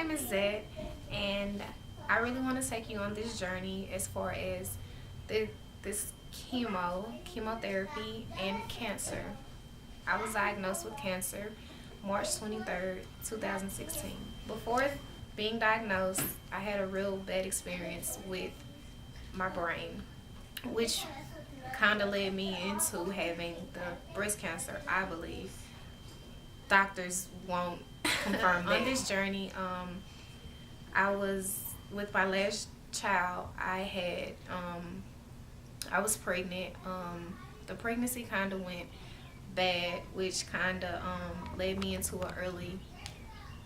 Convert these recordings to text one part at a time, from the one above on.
name is Zed, and I really want to take you on this journey as far as this chemotherapy, and cancer. I was diagnosed with cancer March 23rd, 2016. Before being diagnosed, I had a real bad experience with my brain, which kind of led me into having the breast cancer, I believe. Doctors won't confirm that. On this journey, I was with my last child. I was pregnant. The pregnancy kind of went bad, which kind of led me into an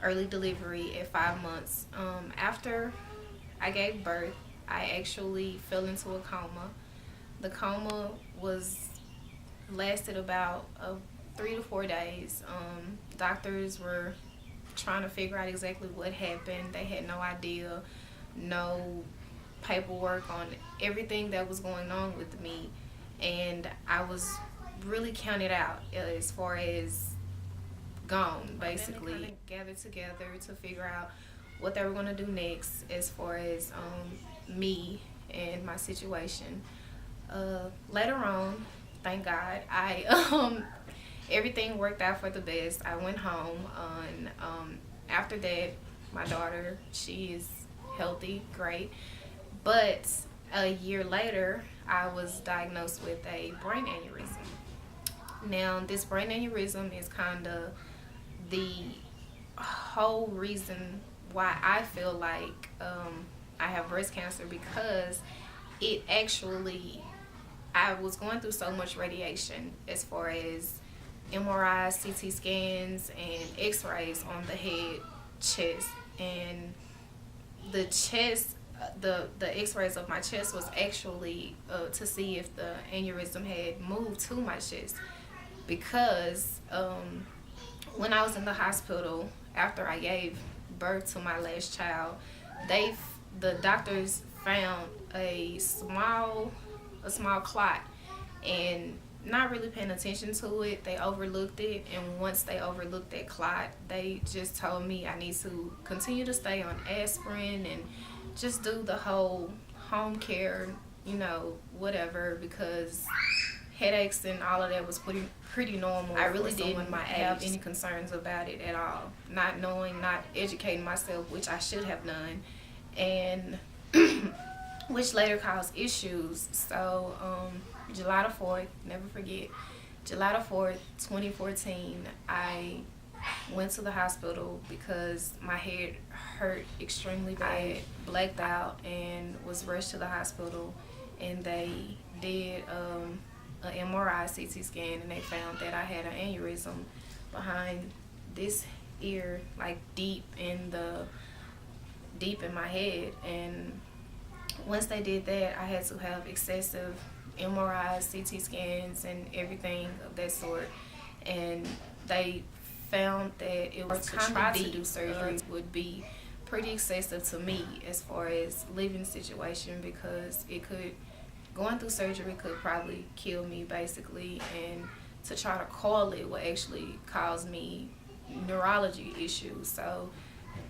early delivery at 5 months. After I gave birth, I actually fell into a coma. The coma lasted about 3 to 4 days. Doctors were trying to figure out exactly what happened. They had no idea, no paperwork on everything that was going on with me, and I was really counted out as far as gone, basically. They kind of gathered together to figure out what they were going to do next as far as me and my situation. Later on, thank God, everything worked out for the best. I went home. After that, my daughter, she is healthy, great. But a year later, I was diagnosed with a brain aneurysm. Now, this brain aneurysm is kind of the whole reason why I feel like I have breast cancer, because I was going through so much radiation as far as MRIs, CT scans, and x-rays on the head, chest, and the chest. The x-rays of my chest was actually to see if the aneurysm had moved to my chest, because when I was in the hospital after I gave birth to my last child, the doctors found a small clot, and not really paying attention to it, they overlooked it. And once they overlooked that clot, they just told me I need to continue to stay on aspirin and just do the whole home care, whatever, because headaches and all of that was pretty normal. I really didn't have any concerns about it at all, not knowing, not educating myself, which I should have done, and which later caused issues. So July the 4th, never forget, July the 4th, 2014, I went to the hospital because my head hurt extremely bad. I blacked out and was rushed to the hospital, and they did an MRI, CT scan, and they found that I had an aneurysm behind this ear, like deep in my head. And once they did that, I had to have excessive MRIs, CT scans, and everything of that sort. And they found that it was kind of deep. To do surgery would be pretty excessive to me as far as living situation, because going through surgery could probably kill me, basically. And to try to call it would actually cause me neurology issues. So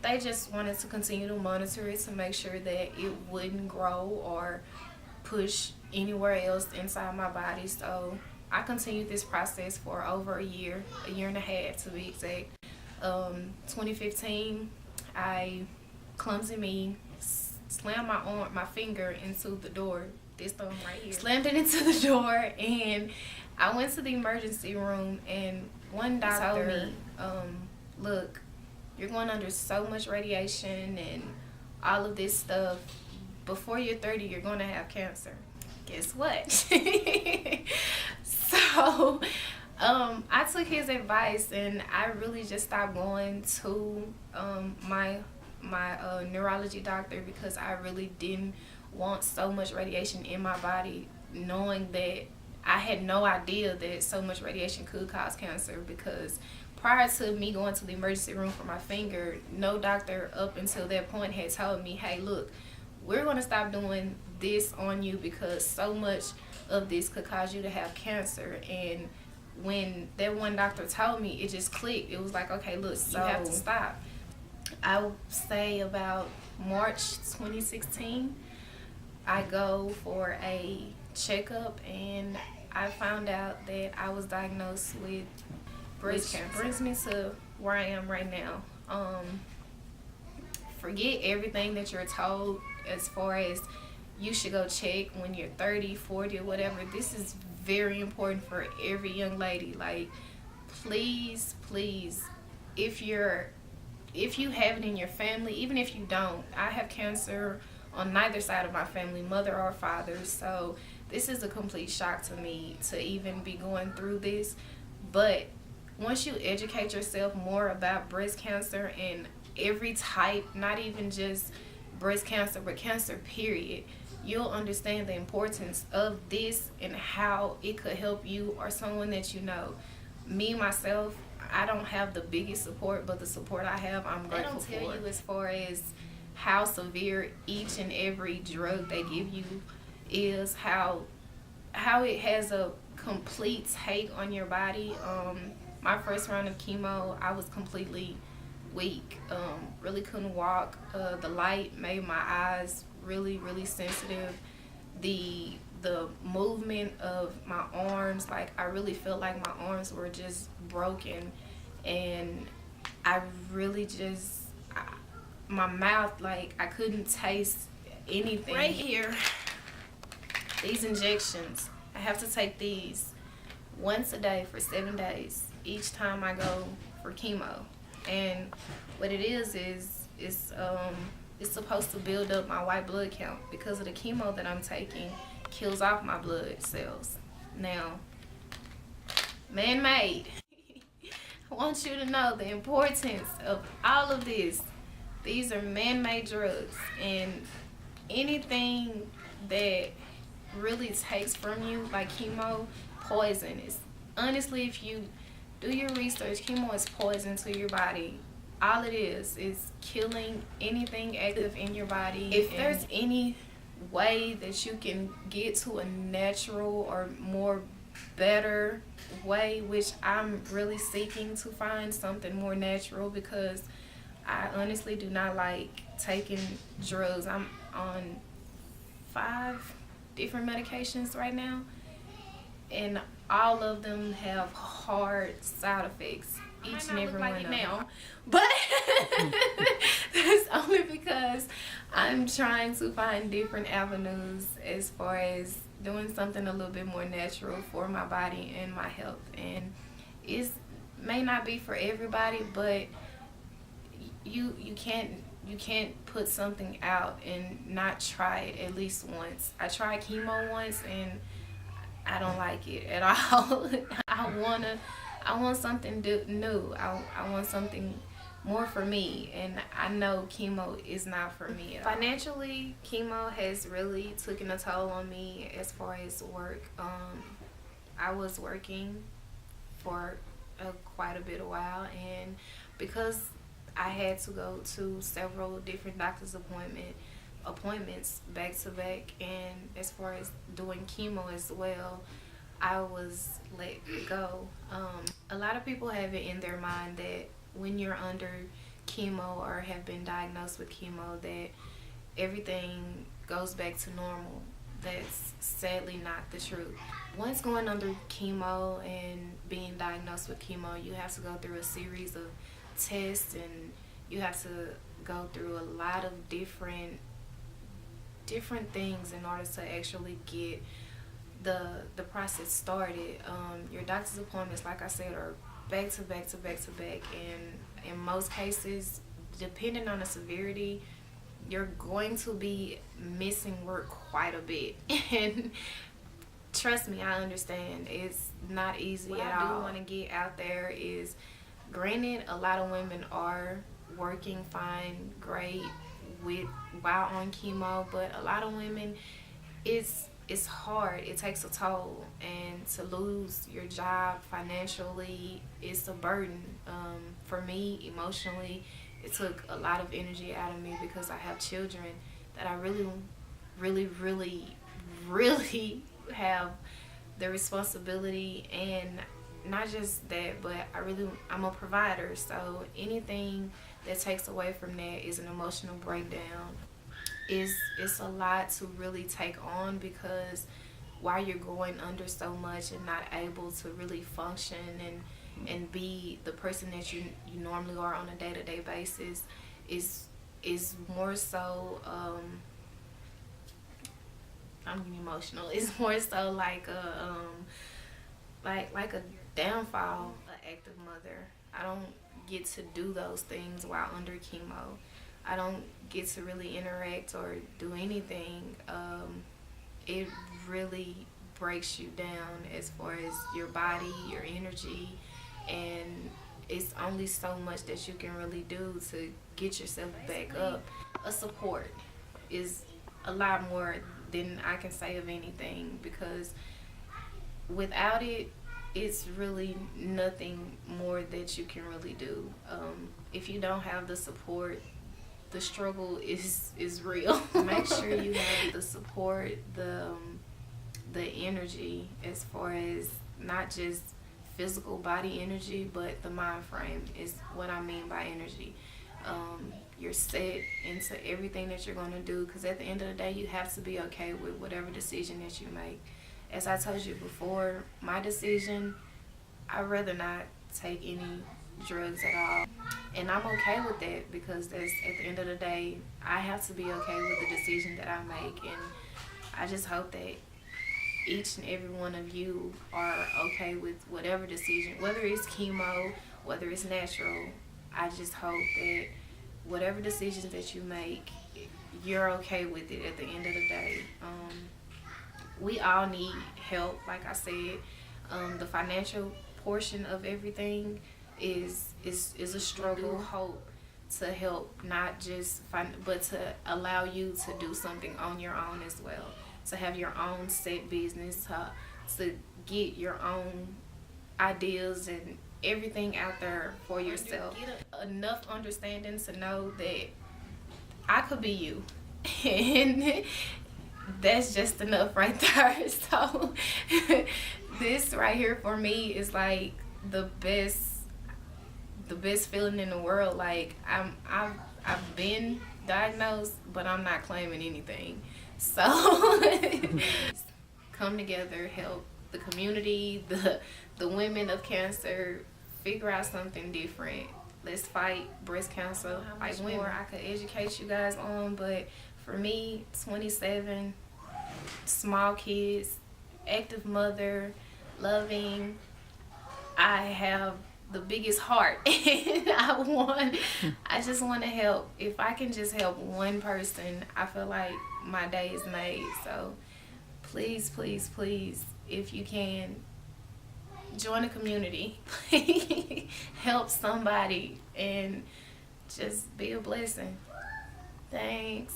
they just wanted to continue to monitor it to make sure that it wouldn't grow or push anywhere else inside my body. So I continued this process for over a year and a half to be exact. 2015, clumsy me, slammed my finger into the door, this thumb right here. Slammed it into the door, and I went to the emergency room, and one doctor told me, look, you're going under so much radiation and all of this stuff. Before you're 30, you're going to have cancer. Guess what? So I took his advice, and I really just stopped going to my neurology doctor, because I really didn't want so much radiation in my body, knowing that I had no idea that so much radiation could cause cancer. Because prior to me going to the emergency room for my finger, no doctor up until that point had told me, hey, look, we're going to stop doing this on you because so much of this could cause you to have cancer. And when that one doctor told me, it just clicked. It was like, okay, look, so you have to stop. I would say about March 2016, I go for a checkup and I found out that I was diagnosed with breast cancer. Brings me to where I am right now. Forget everything that you're told as far as you should go check when you're 30, 40, or whatever. This is very important for every young lady. Like, please, please, if you're if you have it in your family, even if you don't, I have cancer on neither side of my family, mother or father. So this is a complete shock to me to even be going through this. But once you educate yourself more about breast cancer and every type, not even just breast cancer, but cancer period, you'll understand the importance of this and how it could help you or someone that you know. Me, myself, I don't have the biggest support, but the support I have, I'm grateful for. They don't tell you as far as how severe each and every drug they give you is, how it has a complete take on your body. My first round of chemo, I was completely weak. Really couldn't walk. The light made my eyes really, really sensitive. The movement of my arms, like I really felt like my arms were just broken, and I really just my mouth, like I couldn't taste anything. Right here, these injections, I have to take these once a day for 7 days each time I go for chemo. And what it is it's supposed to build up my white blood count because of the chemo that I'm taking kills off my blood cells. Now, man-made. I want you to know the importance of all of this. These are man-made drugs, and anything that really takes from you, like chemo, poison is. Honestly, if you do your research, chemo is poison to your body. All it is killing anything active in your body. If there's any way that you can get to a natural or more better way, which I'm really seeking to find something more natural, because I honestly do not like taking drugs. I'm on 5 different medications right now, and all of them have hard side effects. Each and every one of them. Now, but that's only because I'm trying to find different avenues as far as doing something a little bit more natural for my body and my health. And it may not be for everybody, but you can't put something out and not try it at least once. I tried chemo once and I don't like it at all. I want something new. I want something more for me, and I know chemo is not for me at all. Financially, chemo has really taken a toll on me as far as work. I was working for quite a bit of while, and because I had to go to several different doctor's appointments back to back, and as far as doing chemo as well, I was let go. A lot of people have it in their mind that when you're under chemo or have been diagnosed with chemo, that everything goes back to normal. That's sadly not the truth. Once going under chemo and being diagnosed with chemo, you have to go through a series of tests, and you have to go through a lot of different things in order to actually get the process started. Your doctor's appointments, like I said, are back to back to back to back, and in most cases, depending on the severity, you're going to be missing work quite a bit. And trust me, I understand it's not easy at all. What I do want to get out there is, granted, a lot of women are working fine, great while on chemo, but a lot of women, it's hard. It takes a toll, and to lose your job financially is a burden. For me, emotionally, it took a lot of energy out of me because I have children that I really, really, really, really have the responsibility and not just that, but I'm a provider, so anything that takes away from that is an emotional breakdown. It's a lot to really take on, because while you're going under so much and not able to really function and be the person that you normally are on a day-to-day basis, is more so I'm getting emotional. It's more so like a like a downfall. An active mother, I don't get to do those things while under chemo. I don't get to really interact or do anything. It really breaks you down as far as your body, your energy, and it's only so much that you can really do to get yourself back up. A support is a lot more than I can say of anything, because without it, it's really nothing more that you can really do. If you don't have the support, the struggle is real. Make sure you have the support, the energy, as far as not just physical body energy, but the mind frame is what I mean by energy. You're set into everything that you're going to do, because at the end of the day, you have to be okay with whatever decision that you make. As I told you before, my decision, I'd rather not take any drugs at all. And I'm okay with that, because that's, at the end of the day, I have to be okay with the decision that I make. And I just hope that each and every one of you are okay with whatever decision, whether it's chemo, whether it's natural. I just hope that whatever decisions that you make, you're okay with it at the end of the day. We all need help, like I said. The financial portion of everything is a struggle. Hope to help, not just but to allow you to do something on your own as well, to have your own set business, to get your own ideas and everything out there for yourself. Get enough understanding to know that I could be you, and that's just enough right there. So this right here for me is like the best feeling in the world. Like I've been diagnosed, but I'm not claiming anything. So come together, help the community, the women of cancer, figure out something different. Let's fight breast cancer. Like more I could educate you guys on, but for me, 27, small kids, active mother, loving, I have the biggest heart, and I just want to help. If I can just help one person, I feel like my day is made. So please, please, please, if you can, join a community. Help somebody and just be a blessing. Thanks.